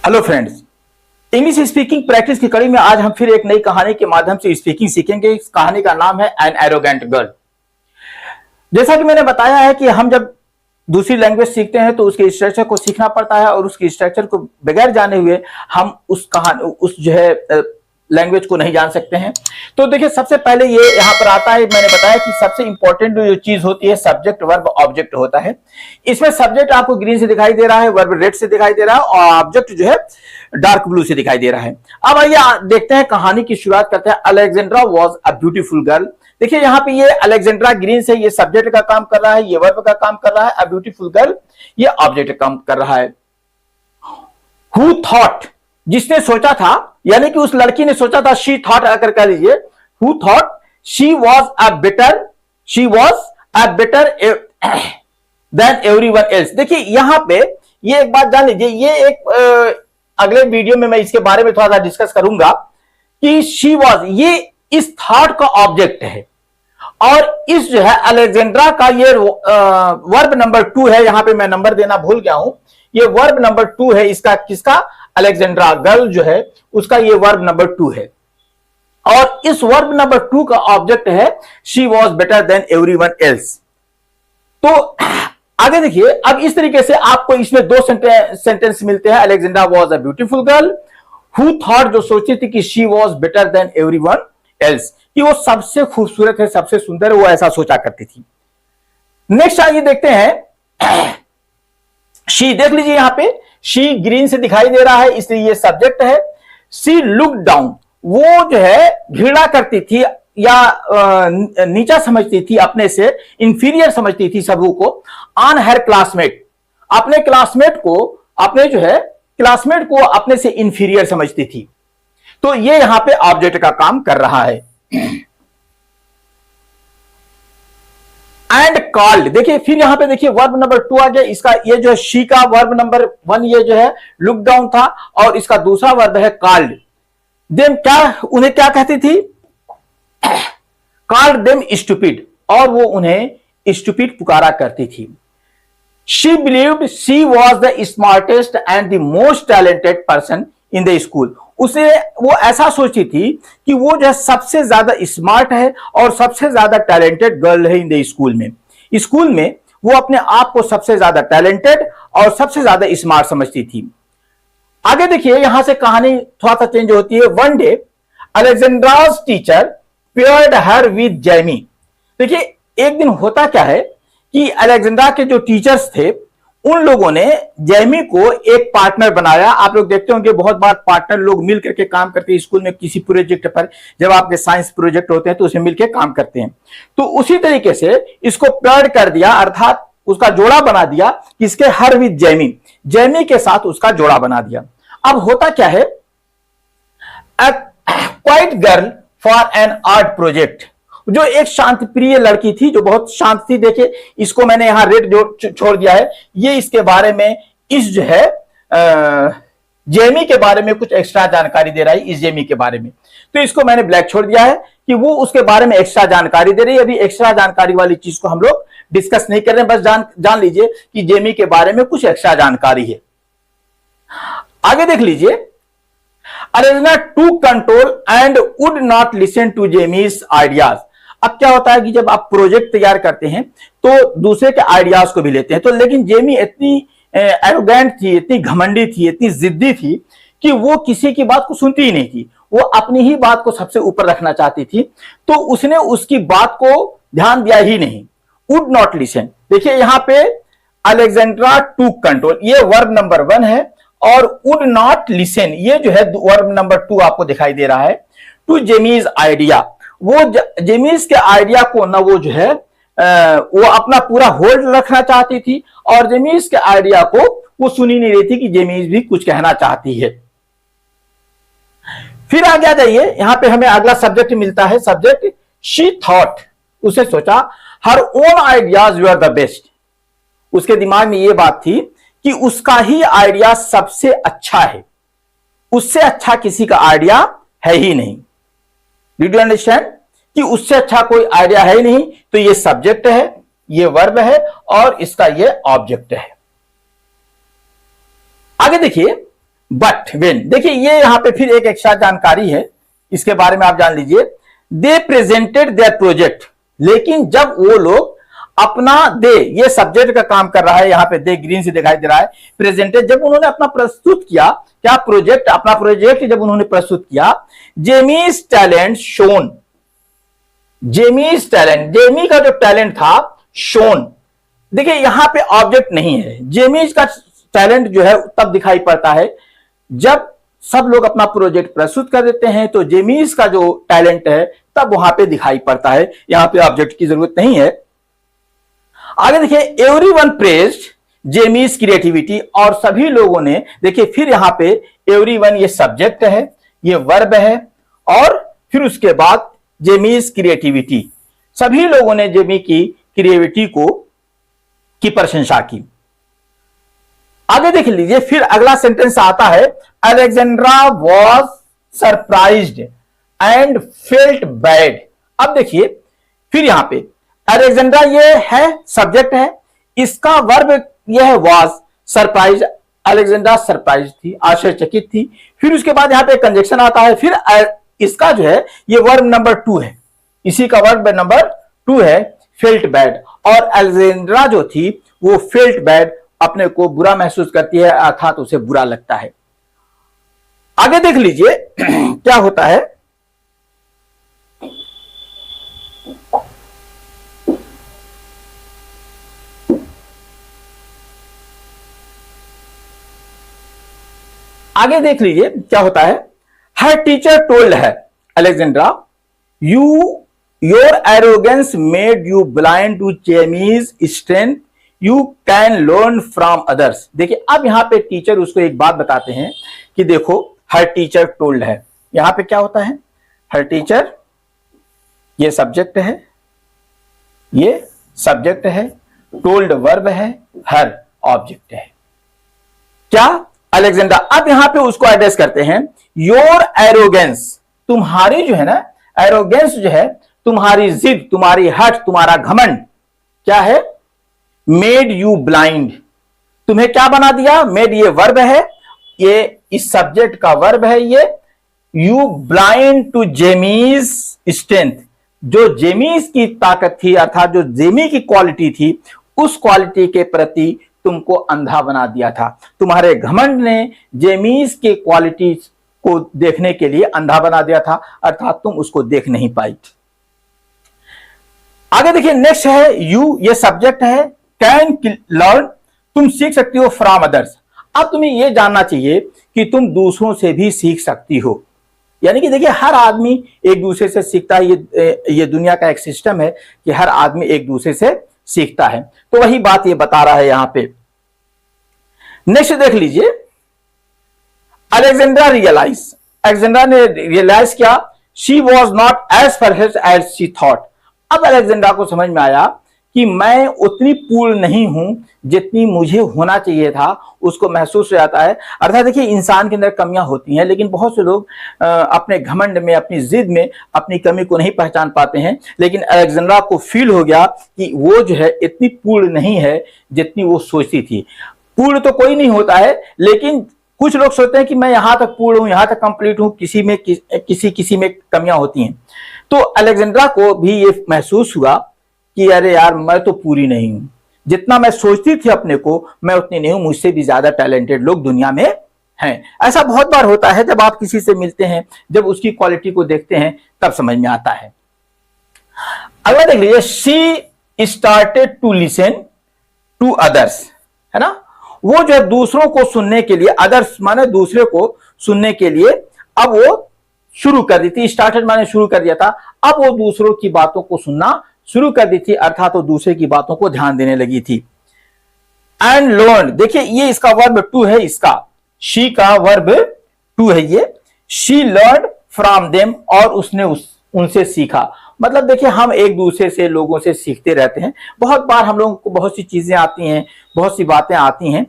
Hello friends, English speaking practice की कड़ी में आज हम फिर एक नई कहानी के माध्यम से स्पीकिंग सीखेंगे। इस कहानी का नाम है एन एरोगेंट गर्ल। जैसा कि मैंने बताया है कि हम जब दूसरी लैंग्वेज सीखते हैं तो उसके स्ट्रक्चर को सीखना पड़ता है और उसके स्ट्रक्चर को बगैर जाने हुए हम उस लैंग्वेज को नहीं जान सकते हैं। तो देखिए, सबसे पहले ये यहाँ पर आता है, मैंने बताया कि सबसे इंपॉर्टेंट जो चीज होती है सब्जेक्ट वर्ब ऑब्जेक्ट होता है। इसमें सब्जेक्ट आपको ग्रीन से दिखाई दे रहा है, वर्ब रेड से दिखाई दे रहा है और ऑब्जेक्ट जो है डार्क ब्लू से दिखाई दे रहा है। अब आइए देखते हैं, कहानी की शुरुआत करते हैं। Alexandra was a beautiful girl. देखिए यहाँ पे ये अलेक्जेंड्रा ग्रीन से ये सब्जेक्ट का काम कर रहा है, ये वर्ब का काम कर रहा है, अ ब्यूटीफुल गर्ल ये ऑब्जेक्ट का काम कर रहा है। हु थॉट, जिसने सोचा था, यानी कि उस लड़की ने सोचा था। शी थॉट अगर कह लीजिए, who thought she was a better than everyone else. देखिए यहां पे ये एक बात जान लीजिए, ये एक अगले वीडियो में मैं इसके बारे में थोड़ा सा डिस्कस करूंगा कि शी वॉज ये इस थॉट का ऑब्जेक्ट है और इस जो है अलेक्जेंड्रा का ये वर्ब नंबर 2 है। यहां पे मैं नंबर देना भूल गया हूं, ये वर्ब नंबर 2 है इसका, किसका? अलेक्जेंड्रा गर्ल जो है उसका ये वर्ब नंबर 2 है और इस वर्ब नंबर 2 का ऑब्जेक्ट है she was better than everyone else. तो आगे देखिए, अब इस तरीके से आपको इसमें दो सेंटेंस मिलते हैं। Alexandra was a beautiful girl who thought, जो सोची थी कि she was better than everyone else, कि वो सबसे खूबसूरत है, सबसे सुंदर है, वो ऐसा सोचा करती थी। नेक्स्ट आइए देखते हैं, शी देख लीजिए यहां पे शी ग्रीन से दिखाई दे रहा है इसलिए ये सब्जेक्ट है। शी लुक डाउन, वो जो है घृणा करती थी या नीचा समझती थी, अपने से इंफीरियर समझती थी सबों को। ऑन हर क्लासमेट, अपने क्लासमेट को, अपने जो है क्लासमेट को अपने से इंफीरियर समझती थी। तो ये यहां पे ऑब्जेक्ट का काम कर रहा है। एंड कॉल्ड, देखिए फिर यहां पे देखिए वर्ब नंबर 2 आ गया इसका। ये जो है शी का वर्ब नंबर 1 ये जो है लुक डाउन था और इसका दूसरा वर्ब है कॉल्ड देम। क्या उन्हें क्या कहती थी? कॉल्ड देम स्टूपिड, और वो उन्हें स्टूपिड पुकारा करती थी। She believed she was the smartest and the most talented person in the school. उसे वो ऐसा सोची थी कि वो जो है सबसे ज्यादा स्मार्ट है और सबसे ज्यादा टैलेंटेड गर्ल है इन द स्कूल में। स्कूल में वो अपने आप को सबसे ज्यादा टैलेंटेड और सबसे ज्यादा स्मार्ट समझती थी। आगे देखिए यहां से कहानी थोड़ा सा चेंज होती है। One day Alexandra's teacher paired her with Jamie. देखिए एक दिन होता क्या है कि अलेक्जेंड्रा के जो टीचर्स थे उन लोगों ने जैमी को एक पार्टनर बनाया। आप लोग देखते होंगे बहुत बार पार्टनर लोग मिल करके काम करते हैं स्कूल में किसी प्रोजेक्ट पर। जब आपके साइंस प्रोजेक्ट होते हैं तो उसमें मिलकर काम करते हैं। तो उसी तरीके से इसको पेयर्ड कर दिया, अर्थात उसका जोड़ा बना दिया। किसके? हर विद जैमी, जैमी के साथ उसका जोड़ा बना दिया। अब होता क्या है, a quiet girl for an art project, जो एक शांति प्रिय लड़की थी, जो बहुत शांत थी। देखिए इसको मैंने यहां रेड छोड़ दिया है, ये इसके बारे में, इस जो है जेमी के बारे में कुछ एक्स्ट्रा जानकारी दे रहा है, इस जेमी के बारे में। तो इसको मैंने ब्लैक छोड़ दिया है कि वो उसके बारे में एक्स्ट्रा जानकारी दे रही है। अभी एक्स्ट्रा जानकारी वाली चीज को हम लोग डिस्कस नहीं कर रहे हैं, बस जान लीजिए कि जेमी के बारे में कुछ एक्स्ट्रा जानकारी है। आगे देख लीजिए, Alexandra to control and would not listen to Jamie's ideas. अब क्या होता है कि जब आप प्रोजेक्ट तैयार करते हैं तो दूसरे के आइडियाज को भी लेते हैं, तो लेकिन जेमी इतनी एरोगेंट थी, इतनी घमंडी थी, इतनी जिद्दी थी कि वो किसी की बात को सुनती ही नहीं थी। वो अपनी ही बात को सबसे ऊपर रखना चाहती थी, तो उसने उसकी बात को ध्यान दिया ही नहीं। वुड नॉट लिसन, देखिए यहां पे अलेक्जेंड्रा टू कंट्रोल ये वर्ब नंबर 1 है और वुड नॉट लिसन ये जो है वर्ब नंबर 2 आपको दिखाई दे रहा है। टू जेमीज आइडिया, वो जेमीज के आइडिया को ना वो जो है वो अपना पूरा होल्ड रखना चाहती थी और जेमीज के आइडिया को वो सुन ही नहीं रही थी कि जेमीज भी कुछ कहना चाहती है। फिर आगे आ जाइए, यहां पे हमें अगला सब्जेक्ट मिलता है। सब्जेक्ट शी थॉट, उसे सोचा her own ideas were the best. उसके दिमाग में ये बात थी कि उसका ही आइडिया सबसे अच्छा है, उससे अच्छा किसी का आइडिया है ही नहीं। डिड यू अंडरस्टैंड कि उससे अच्छा कोई आइडिया है ही नहीं। तो ये सब्जेक्ट है, ये वर्ब है और इसका ये ऑब्जेक्ट है। आगे देखिए, बट वेन, देखिए ये यहां पे फिर एक एक्स्ट्रा जानकारी है, इसके बारे में आप जान लीजिए। दे प्रेजेंटेड देयर प्रोजेक्ट, लेकिन जब वो लोग अपना दे, ये सब्जेक्ट का काम कर रहा है, यहां पे दे ग्रीन से दिखाई दे रहा है, प्रेजेंटेड, जब उन्होंने अपना प्रस्तुत किया, क्या प्रोजेक्ट, अपना प्रोजेक्ट जब उन्होंने प्रस्तुत किया, जेमीज टैलेंट शोन, जेमीज टैलेंट, जेमी का जो टैलेंट था शोन, देखिए यहां पे ऑब्जेक्ट नहीं है, जेमीज का टैलेंट जो है तब दिखाई पड़ता है जब सब लोग अपना प्रोजेक्ट प्रस्तुत कर देते हैं, तो जेमीज का जो टैलेंट है तब वहां पे दिखाई पड़ता है, यहां पे ऑब्जेक्ट की जरूरत नहीं है। आगे देखिए, एवरीवन प्रेज्ड जेमीज क्रिएटिविटी, और सभी लोगों ने, देखिए फिर यहां पे एवरीवन ये सब्जेक्ट है, ये वर्ब है, और फिर उसके बाद जेमीज क्रिएटिविटी, सभी लोगों ने जेमी की क्रिएटिविटी की प्रशंसा की। आगे देख लीजिए, फिर अगला सेंटेंस आता है, Alexandra was surprised and felt bad. अब देखिए फिर यहां पे अलेक्जेंड्रा ये है सब्जेक्ट है, इसका वर्ब ये है वॉज, सरप्राइज, अलेक्जेंड्रा सरप्राइज थी, आश्चर्यचकित थी। फिर उसके बाद यहां पे कंजक्शन आता है, फिर इसका जो है ये वर्ब नंबर 2 है, इसी का वर्ब नंबर 2 है, फेल्ट बैड, और अलेक्जेंड्रा जो थी वो फेल्ट बैड, अपने को बुरा महसूस करती है, अर्थात उसे बुरा लगता है। आगे देख लीजिए क्या होता है, आगे देख लीजिए क्या होता है, हर टीचर टोल्ड है Alexandra, your arrogance made you blind to Jamie's strength, you can learn from others. देखिए अब यहां पे टीचर उसको एक बात बताते हैं कि देखो हर टीचर टोल्ड है, यहां पे क्या होता है, हर टीचर ये सब्जेक्ट है, ये सब्जेक्ट है, टोल्ड वर्ब है, हर ऑब्जेक्ट है, क्या अलेक्जेंड्रा। अब यहां पे उसको एड्रेस करते हैं, योर एरोगेंस, तुम्हारी जो है ना एरोगेंस जो है, तुम्हारी जिद, तुम्हारी हट, तुम्हारा घमंड क्या है, मेड यू ब्लाइंड, तुम्हें क्या बना दिया, मेड ये वर्ब है, ये इस सब्जेक्ट का वर्ब है ये, you blind to Jamie's strength, जो जेमीज की ताकत थी, अर्थात जो जेमी की क्वालिटी थी, उस क्वालिटी के प्रति तुमको अंधा बना दिया था, तुम्हारे घमंड ने जेमीज के क्वालिटी को देखने के लिए अंधा बना दिया था, अर्थात तुम उसको देख नहीं पाई। आगे देखिए नेक्स्ट है, यू ये सब्जेक्ट है, कैन लर्न, तुम सीख सकती हो फ्रॉम अदर्स। अब तुम्हें यह जानना चाहिए कि तुम दूसरों से भी सीख सकती हो, यानी कि देखिए हर आदमी एक दूसरे से सीखता है, ये दुनिया का एक सिस्टम है कि हर आदमी एक दूसरे से सीखता है, तो वही बात ये बता रहा है यहां पे। नेक्स्ट देख लीजिए, अलेक्जेंड्रा रियलाइज, अलेक्जेंड्रा ने रियलाइज किया, she was not as perfect as she thought. अब अलेक्जेंड्रा को समझ में आया कि मैं उतनी पूर्ण नहीं हूं जितनी मुझे होना चाहिए था, उसको महसूस हो जाता है। अर्थात देखिए इंसान के अंदर कमियां होती हैं, लेकिन बहुत से लोग अपने घमंड में, अपनी जिद में अपनी कमी को नहीं पहचान पाते हैं, लेकिन अलेक्जेंड्रा को फील हो गया कि वो जो है इतनी पूर्ण नहीं है जितनी वो सोचती थी। पूर्ण तो कोई नहीं होता है, लेकिन कुछ लोग सोचते हैं कि मैं यहां तक पूर्ण हूं, यहां तक कंप्लीट हूं, किसी में कमियां होती हैं। तो अलेक्जेंड्रा को भी ये महसूस हुआ कि अरे यार मैं तो पूरी नहीं हूं, जितना मैं सोचती थी अपने को मैं उतनी नहीं हूं, मुझसे भी ज्यादा टैलेंटेड लोग दुनिया में हैं। ऐसा बहुत बार होता है, जब आप किसी से मिलते हैं, जब उसकी क्वालिटी को देखते हैं तब समझ में आता है। अगला देख लीजिए, she started to listen to others, है ना, वो जो है दूसरों को सुनने के लिए, अदर्स माने दूसरे को सुनने के लिए अब वो शुरू कर दी थी, स्टार्टेड माने शुरू कर दिया था, अब वो दूसरों की बातों को सुनना शुरू कर दी थी, अर्थात वो दूसरे की बातों को ध्यान देने लगी थी। एंड लर्न, देखिए ये इसका वर्ब 2 है, इसका शी का वर्ब 2 है ये, शी लर्न फ्रॉम देम, और उसने उनसे सीखा। मतलब देखिए हम एक दूसरे से, लोगों से सीखते रहते हैं। बहुत बार हम लोगों को बहुत सी चीजें आती हैं, बहुत सी बातें आती हैं,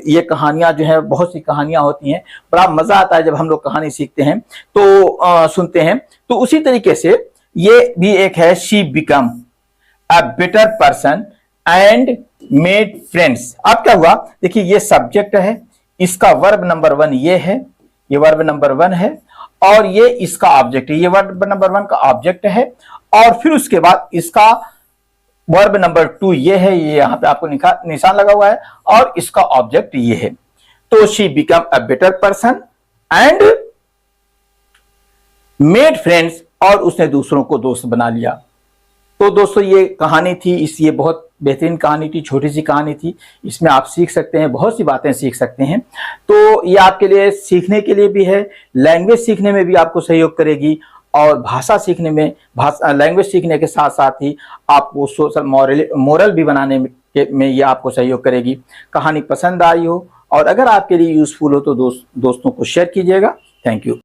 ये कहानियां जो है, बहुत सी कहानियां होती हैं, बड़ा मजा आता है जब हम लोग कहानी सीखते हैं तो सुनते हैं। तो उसी तरीके से ये भी एक है, she become a better person and made friends. अब क्या हुआ, देखिए ये सब्जेक्ट है, इसका वर्ब नंबर 1 ये है, ये वर्ब नंबर 1 है, और ये इसका ऑब्जेक्ट है, ये वर्ब नंबर 1 का ऑब्जेक्ट है, और फिर उसके बाद इसका वर्ब नंबर 2 ये है, ये यहां पे आपको निशान लगा हुआ है, और इसका ऑब्जेक्ट ये है। तो she become a better person and made friends, और उसने दूसरों को दोस्त बना लिया। तो दोस्तों ये कहानी थी, ये बहुत बेहतरीन कहानी थी, छोटी सी कहानी थी। इसमें आप सीख सकते हैं, बहुत सी बातें सीख सकते हैं। तो ये आपके लिए सीखने के लिए भी है, लैंग्वेज सीखने में भी आपको सहयोग करेगी, और भाषा सीखने में, लैंग्वेज सीखने के साथ साथ ही आपको सोशल मोरल भी बनाने में ये आपको सहयोग करेगी। कहानी पसंद आई हो और अगर आपके लिए यूजफुल हो तो दोस्तों को शेयर कीजिएगा। Thank you.